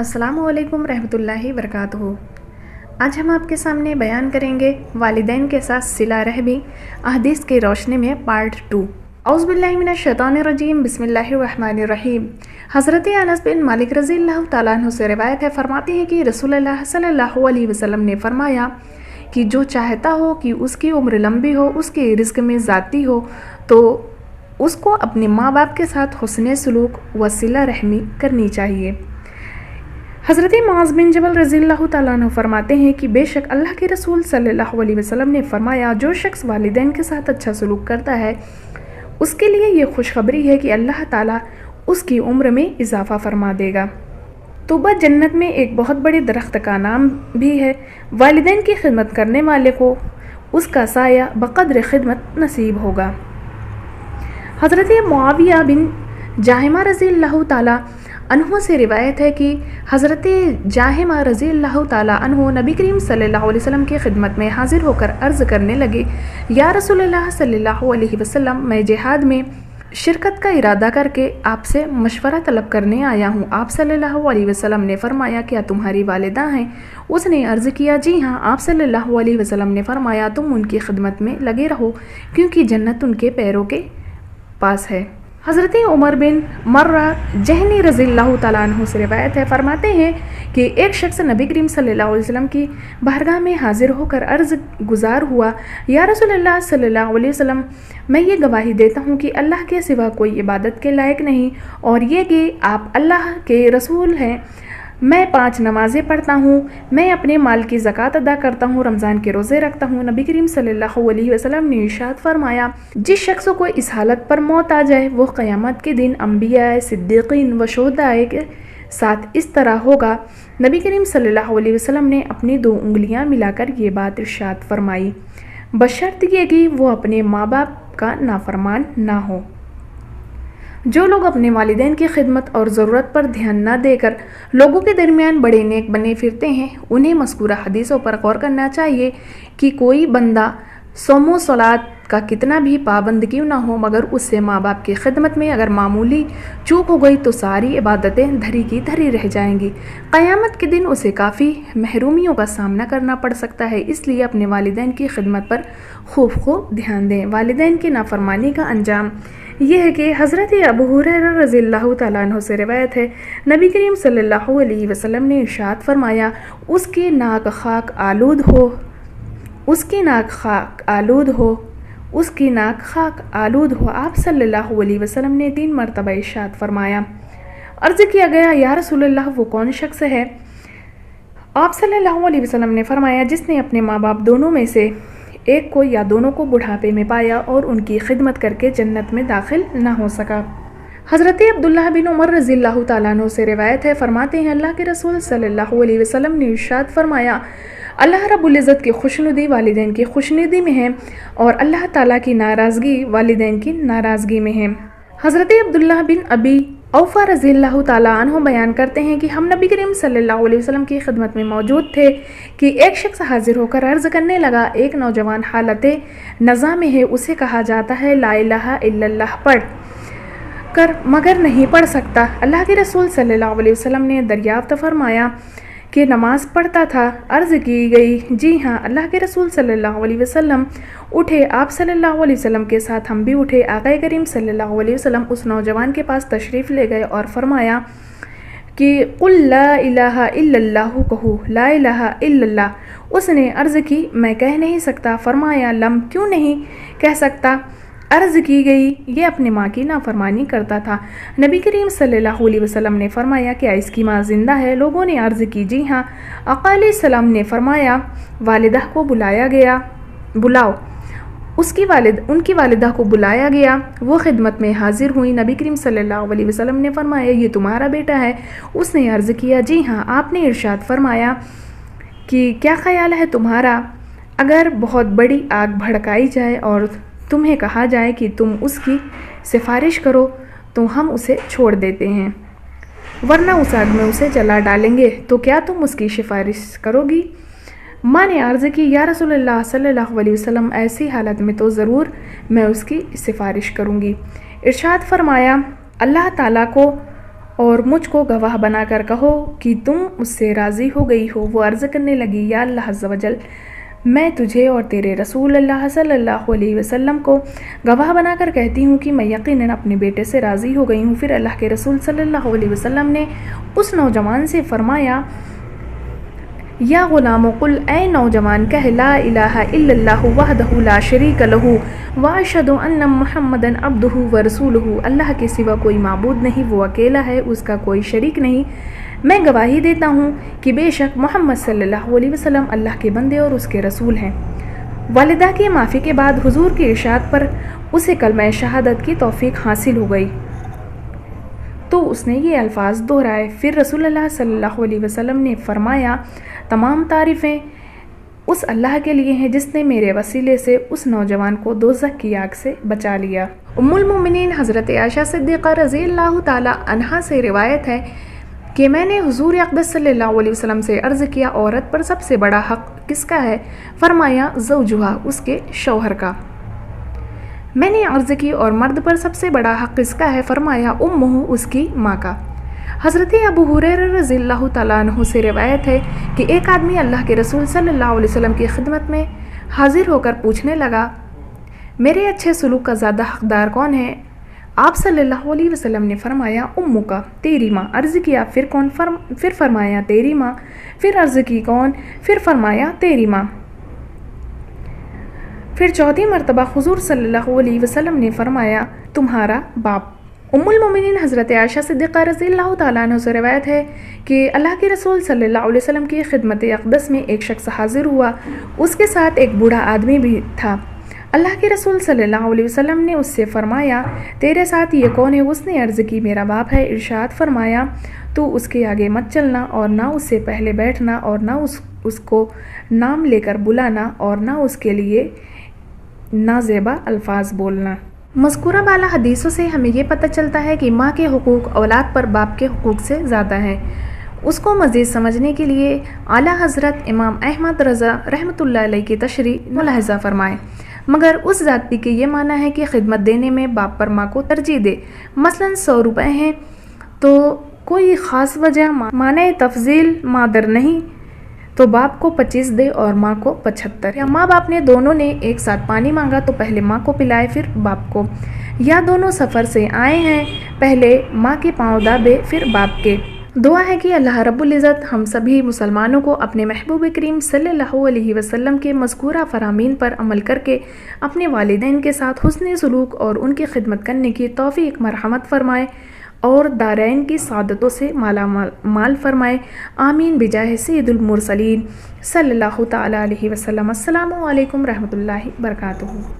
अस्सलाम वालेकुम रहमतुल्लाहि वबरकातुहू। आज हम आपके सामने बयान करेंगे वालिदैन के साथ सिला रहमी अहदीस की रोशनी में पार्ट 2। औज़ु बिल्लाहि मिनश शैतानिर रजीम, बिस्मिल्लाहिर रहमानिर रहीम। हज़रत अनस बिन मालिक रज़ियल्लाहु तआला अन्हु से रिवायत है, फरमाते हैं कि रसूलुल्लाह सल्लल्लाहु अलैहि वसल्लम ने फरमाया कि जो चाहता हो कि उसकी उम्र लंबी हो, उसके रिज़्क़ में ज़्यादती हो, तो उसको अपने माँ बाप के साथ हुस्न सलूक व सिला रहमी करनी चाहिए। हज़रत मुआज़ बिन जबल रज़ियल्लाहु तआला अन्हु फरमाते हैं कि बेशक अल्लाह के रसूल सल्लल्लाहु अलैहि वसल्लम ने फरमाया, जो शख्स वालिदैन के साथ अच्छा सलूक करता है उसके लिए ये खुशखबरी है कि अल्लाह ताला उसकी उम्र में इजाफ़ा फरमा देगा। तूबा जन्नत में एक बहुत बड़े दरख्त का नाम भी है। वालिदैन की खिदमत करने वाले को उसका साया बक़द्र खिदमत नसीब होगा। हज़रत मुआविया बिन जाहिमा रज़ियल्लाहु ताला अन्हु से रिवायत है कि हज़रत जाहिमा रज़ियल्लाहु ताला अन्हु नबी करीम सल्लल्लाहु अलैहि वसल्लम की खिदमत में हाजिर होकर अर्ज़ करने लगे, या रसूलल्लाह सल्लल्लाहु अलैहि वसल्लम, मैं जिहाद में शिरकत का इरादा करके आपसे मशवरा तलब करने आया हूँ। आप सल्लल्लाहु अलैहि वसल्लम ने फरमाया, क्या तुम्हारी वालिदा हैं? उसने अर्ज़ किया, जी हाँ। आप सल्लल्लाहु अलैहि वसल्लम ने फरमाया, तुम उनकी खिदमत में लगे रहो क्योंकि जन्नत उनके पैरों के पास है। हज़रत उमर बिन मर्रा जहनी रज़ियल्लाहु तआला अन्हु से रिवायत है, फरमाते हैं कि एक शख्स नबी करीम सल्लल्लाहु अलैहि वसल्लम की बारगाह में हाजिर होकर अर्ज़ गुज़ार हुआ, या रसूलल्लाह सल्लल्लाहु अलैहि वसल्लम, मैं ये गवाही देता हूँ कि अल्लाह के सिवा कोई इबादत के लायक नहीं, और ये कि आप अल्लाह के रसूल हैं। मैं 5 नमाज़ें पढ़ता हूँ, मैं अपने माल की ज़कात अदा करता हूँ, रमज़ान के रोज़े रखता हूँ। नबी करीम सल्लल्लाहु अलैहि वसल्लम ने इरशाद फरमाया, जिस शख्स को इस हालत पर मौत आ जाए वो क़यामत के दिन अंबिया, सिद्दीक़ीन व शुहदाए के साथ इस तरह होगा। नबी करीम सल्लल्लाहु अलैहि वसल्लम ने अपनी 2 उंगलियाँ मिलाकर ये बात इरशाद फरमाई, बशर्त ये कि वो अपने माँ बाप का नाफरमान ना हो। जो लोग अपने वालिदैन की खिदमत और ज़रूरत पर ध्यान न देकर लोगों के दरमियान बड़े नेक बने फिरते हैं, उन्हें मज़कूरा हदीसों पर गौर करना चाहिए कि कोई बंदा सोमो सलात का कितना भी पाबंद क्यों ना हो, मगर उससे माँ बाप की खिदमत में अगर मामूली चूक हो गई तो सारी इबादतें धरी की धरी रह जाएंगी। क़यामत के दिन उसे काफ़ी महरूमियों का सामना करना पड़ सकता है। इसलिए अपने वालिदैन की खिदमत पर खूब ध्यान दें। वालिदैन की नाफरमानी का अंजाम यह है कि हज़रत अबू हुरैरा रज़ियल्लाहु तआला अन्हु से रिवायत है, नबी करीम सल्लल्लाहु अलैहि वसल्लम ने इरशाद फरमाया, उसकी नाक खाक आलूद हो, उसकी नाक खाक आलूद हो, उसकी नाक खाक आलूद हो। आप सल्लल्लाहु अलैहि वसल्लम ने 3 मरतबा इरशाद फरमाया। अर्ज़ किया गया, या रसूलल्लाह, वो कौन शख्स है? आप सल्लल्लाहु अलैहि वसल्लम ने फरमाया, जिसने अपने माँ बाप दोनों में से एक को या दोनों को बुढ़ापे में पाया और उनकी खिदमत करके जन्नत में दाखिल न हो सका। हज़रत अब्दुल्लाह बिन उमर रज़ियल्लाहु तआला अन्हु से रिवायत है, फरमाते हैं, अल्लाह के रसूल सल्लल्लाहु अलैहि वसल्लम ने इरशाद फरमाया, अल्लाह रब्बुल इज़्ज़त की खुशनुदी वालिदैन की खुशनुदी में है और अल्लाह ताला की नाराज़गी वालिदैन की नाराज़गी में है। हज़रत अब्दुल्लाह बिन अबी औफ़ा रज़ियल्लाहु ताला अन्हु बयान करते हैं कि हम नबी करीम सल्लल्लाहु अलैहि वसल्लम की खिदमत में मौजूद थे कि एक शख्स हाजिर होकर अर्ज़ करने लगा, एक नौजवान हालत नज़ा में है, उसे कहा जाता है ला इलाहा इल्लल्लाह पढ़ कर, मगर नहीं पढ़ सकता। अल्लाह के रसूल सल्लल्लाहु अलैहि वसल्लम ने दरियाफ्त फरमाया कि नमाज पढ़ता था। अर्ज़ की गई, जी हाँ। अल्लाह के रसूल सल्लल्लाहु अलैहि वसल्लम उठे, आप सल्लल्लाहु अलैहि वसल्लम के साथ हम भी उठे। आक़ा करीम सल्लल्लाहु अलैहि वसल्लम उस नौजवान के पास तशरीफ़ ले गए और फरमाया कि कुल ला इलाहा इल्लल्लाहु कहो, ला इलाहा इल्लल्लाह। उसने अर्ज़ की, मैं कह नहीं सकता। फरमाया, लम, क्यों नहीं कह सकता? अर्ज़ की गई, ये अपने माँ की नाफरमानी करता था। नबी करीम सल्लल्लाहु अलैहि वसल्लम ने फरमाया, क्या इसकी माँ ज़िंदा है? लोगों ने अर्ज़ की, जी हाँ। आक़ा अलैहिस्सलाम ने फरमाया, वालिदा को बुलाया गया, बुलाओ। उनकी वालिदा को बुलाया गया, वो खिदमत में हाजिर हुई। नबी करीम सल्लल्लाहु अलैहि वसल्लम ने फरमाया, ये तुम्हारा बेटा है? उसने अर्ज़ किया, जी हाँ। आपने इरशाद फरमाया कि क्या ख्याल है तुम्हारा, अगर बहुत बड़ी आग भड़काई जाए और तुम्हें कहा जाए कि तुम उसकी सिफारिश करो तो हम उसे छोड़ देते हैं, वरना उस आग में उसे जला डालेंगे, तो क्या तुम उसकी सिफारिश करोगी? माँ ने अर्ज़ की, या रसूलल्लाह सल्लल्लाहु अलैहि वसल्लम, ऐसी हालत में तो ज़रूर मैं उसकी सिफारिश करूँगी। इरशाद फरमाया, अल्लाह ताला को اور مجھ کو گواہ بنا کر کہو کہ تم اس سے راضی ہو گئی ہو۔ وہ عرض کرنے لگی، یا اللہ عز و جل، میں تجھے اور تیرے رسول اللہ صلی اللہ علیہ وسلم کو گواہ بنا کر کہتی ہوں کہ میں یقیناً اپنے بیٹے سے راضی ہو گئی ہوں۔ پھر اللہ کے رسول صلی اللہ علیہ وسلم نے اس نوجوان سے فرمایا، یا غلام قل، اے نوجوان کہہ، لا الہ الا اللہ وحدہ لا شریک لہ واشہد ان محمدًا عبدہ ورسولہ، اللہ کے سوا کوئی معبود نہیں، وہ اکیلا ہے، اس کا کوئی شریک نہیں۔ میں گواہی دیتا ہوں کہ بے شک محمد صلی اللہ علیہ وسلم اللہ کے بندے اور اس کے رسول ہیں۔ والدہ کی معافی کے بعد حضور کی ارشاد پر اسے کلمہ شہادت کی توفیق حاصل ہو گئی تو اس نے یہ الفاظ دہرائے۔ پھر رسول اللہ صلی اللہ علیہ وسلم نے فرمایا، تمام تعریفیں اس اللہ کے لیے ہیں جس نے میرے وسیلے سے اس نوجوان کو دوزخ کی آگ سے بچا لیا۔ ام المومنین حضرت عائشہ صدیقہ رضی اللہ تعالی عنہا سے روایت ہے کہ میں نے حضور اقدس صلی اللہ علیہ وسلم سے عرض کیا، عورت پر سب سے بڑا حق کس کا ہے؟ فرمایا، زوجہا، اس کے شوہر کا۔ میں نے عرض کی، اور مرد پر سب سے بڑا حق کس کا ہے؟ فرمایا، امہ، اس کی ماں کا۔ حضرت ابو ہریرہ رضی اللہ تعالیٰ عنہ سے روایت ہے کہ ایک آدمی اللہ کے رسول صلی اللہ علیہ وسلم کی خدمت میں حاضر ہو کر پوچھنے لگا، میرے اچھے سلوک کا زیادہ حقدار کون ہے؟ آپ صلی اللہ علیہ وسلم نے فرمایا، امو کا، تیری ماں۔ عرض کیا، پھر کون؟ پھر فرمایا، تیری ماں۔ پھر عرض کی، کون؟ پھر فرمایا، تیری ماں۔ پھر چوتھی مرتبہ حضور صلی اللہ علیہ وسلم نے فرمایا، تمہارا باپ۔ ام المومنین حضرت عائشہ صدیقہ رضی اللہ تعالیٰ عنہ سے روایت ہے کہ اللہ کے رسول صلی اللہ علیہ وسلم کی خدمت اقدس میں ایک شخص حاضر ہوا، اس کے ساتھ ایک بوڑھا آدمی بھی تھا۔ اللہ کے رسول صلی اللہ علیہ وسلم نے اس سے فرمایا، تیرے ساتھ یہ کون ہے؟ اس نے عرض کی، میرا باپ ہے۔ ارشاد فرمایا، تو اس کے آگے مت چلنا، اور نہ اس سے پہلے بیٹھنا، اور نہ اس کو نام لے کر بلانا، اور نہ اس کے لیے نازیبا الفاظ بولنا۔ مذکورہ بالا حدیثوں سے ہمیں یہ پتہ چلتا ہے کہ ماں کے حقوق اولاد پر باپ کے حقوق سے زیادہ ہیں۔ اس کو مزید سمجھنے کے لیے اعلیٰ حضرت امام احمد رضا رحمۃ اللہ علیہ کی تشریح ملاحظہ فرمائیں۔ مگر اس ذاتی کے یہ معنی ہے کہ خدمت دینے میں باپ پر ماں کو ترجیح دے۔ مثلاً 100 روپے ہیں تو کوئی خاص وجہ معنی تفضیل مادر نہیں تو باپ کو 25 دے اور ماں کو 75۔ یا ماں باپ نے دونوں نے ایک ساتھ پانی مانگا تو پہلے ماں کو پلائے پھر باپ کو۔ یا دونوں سفر سے آئے ہیں، پہلے ماں کے پاؤں دابے پھر باپ کے۔ دعا ہے کہ اللہ رب العزت ہم سبھی مسلمانوں کو اپنے محبوب کریم صلی اللہ علیہ وسلم کے مذکورہ فرامین پر عمل کر کے اپنے والدین کے ساتھ حسن سلوک اور ان کی خدمت کرنے کی توفیق مرحمت فرمائے اور دارین کی سعادتوں سے مالا مال فرمائے۔ آمین بجاہ سید المرسلین صلی اللہ تعالی علیہ وسلم۔ السلام علیکم رحمۃ اللہ وبرکاتہ۔